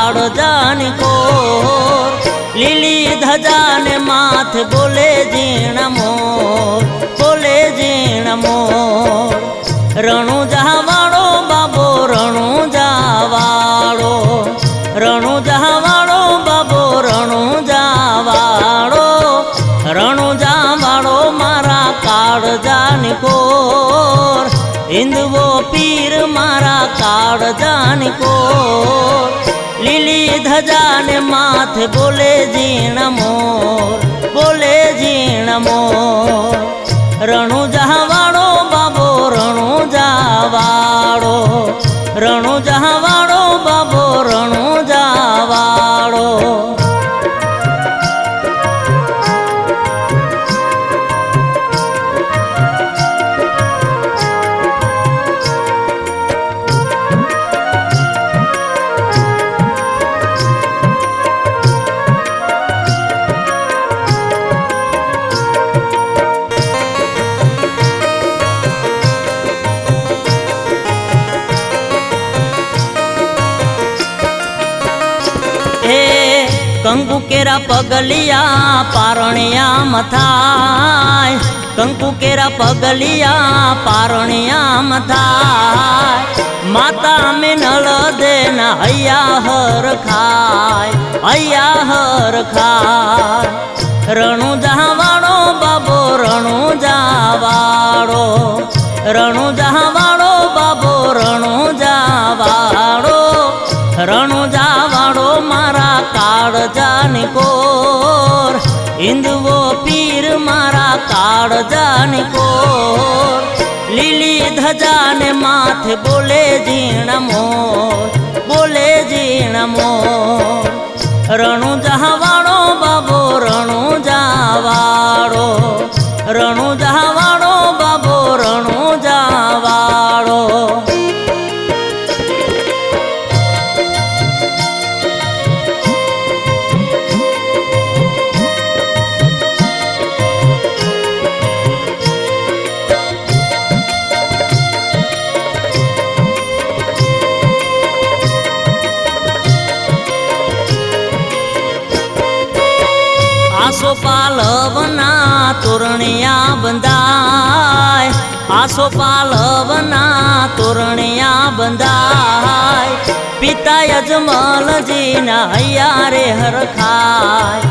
કાળજાની core લીલી ધજાને માથે બોલે ઝીણ મોર બોલે ઝીણ મોર રણુજા વાળો બાબો રણુજા વાળો રણુજા વાળો બાબો રણુજા વાળો રણુજા વાળો મારા કાળજાની કોર હિંદવો પીર મારા કાળજાની કોર લીલી ધજાને માથે બોલે ઝીણ મોર બોલે ઝીણ મોર રણુજા વાળો બાબો રણુજા વાળો રણુજા વાળો બાબો રણુજા વાળો કંકુ કેરા પગલિયા પારણિયા મથાય કંકુ કેરા પગલિયા પારણિયા મથાય માતા મિનળ દેના હૈયા હર ખાય રણુજા વાળો બાબો રણુજા વાળો રણુજા વાળો બાબો રણુજા વાળો રણુજા વાળો મારા કાળજાની કોર હિંદવો પીર મારા કાળજાની કોર લીલી ધજાને માથે બોલે ઝીણ મોર બોલે ઝીણ મોર રણુજા વાળો બાબો રણુજા વાળો રણુજા વાળો બાબો રણુજા વાળો આસો પાલવના તોરણિયા બંધાય આસો પાલવના તોરણિયા બંધાય પિતા યજમલજીના હૈયા રે હરખાય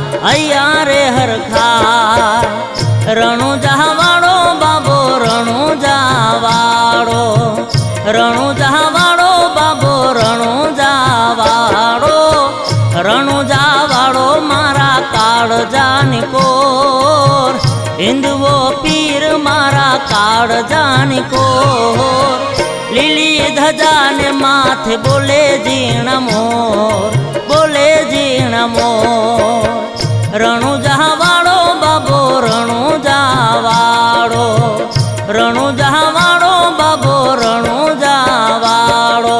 રણુજા વાળો બાબો રણુજા વાળો રણુજા વાળો બાબો રણુજા વાળો રણુજા વાળો મારા કાળજાની કોર હિંદવો પીર મારા કાળજાની કોર લીલી ધજાને માથે બોલે ઝીણ મોર બોલે ઝીણ મોર રણુજા વાળો બાબો રણુજા વાળો રણુજા વાળો બાબો રણુજા વાળો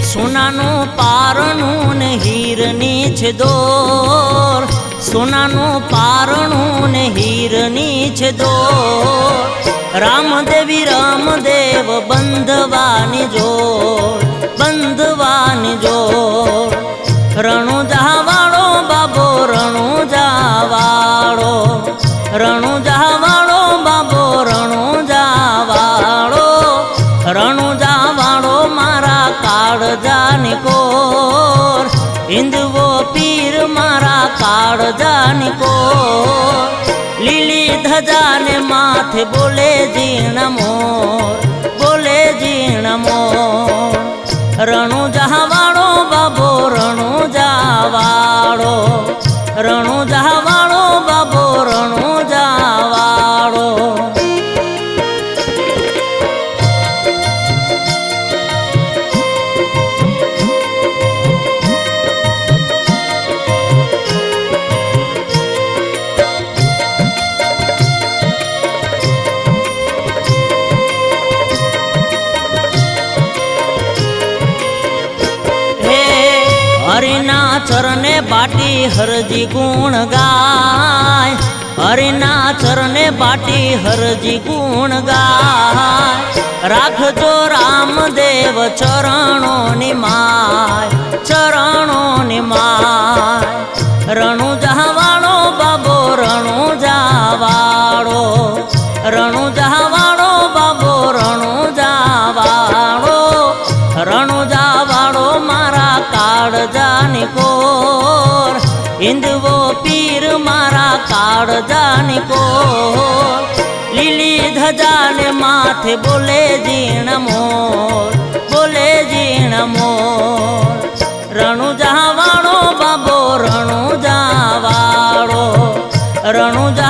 સોનાનું પારણું ને હીરની છે દોર સોનાનું પારણું ને હીરની છે દોર રામદેવી રામદેવ બંધવાની જોડ રણુજા વાળો બાબો રણુજા વાળો રણુજા વાળો બાબો રણુજા વાળો રણુજા વાળો મારા કાળજાની કોર હિંદવો પીર મારા કાળજાની કોર લીલી ધજાને માથે બોલે ઝીણ મોર બોલે ઝીણ મોર રણુજા વાળો બાબો રણુજા વાળો રણુજા વાળો બાબો રણુજા વાળો ચરણે બાટી હરજી ગુણ ગાય, હરિના ચરણે બાટી હરજી ગુણ ગાય. રાખજો રામદેવ ચરણોની માય, ચરણોની માય. રણુજા વાળો બાબો રણુજા વાળો, રણુજા વાળો બાબો રણુજા વાળો, રણુજા વાળો મારા કાળજાની કોર, હિંદવો પીર મારા કાળજાની કોર. લીલી ધજાને માથે બોલે જીણ મોર, બોલે જીણ મોર. રણુજા વાળો બાબો રણુજા વાળો, રણુજા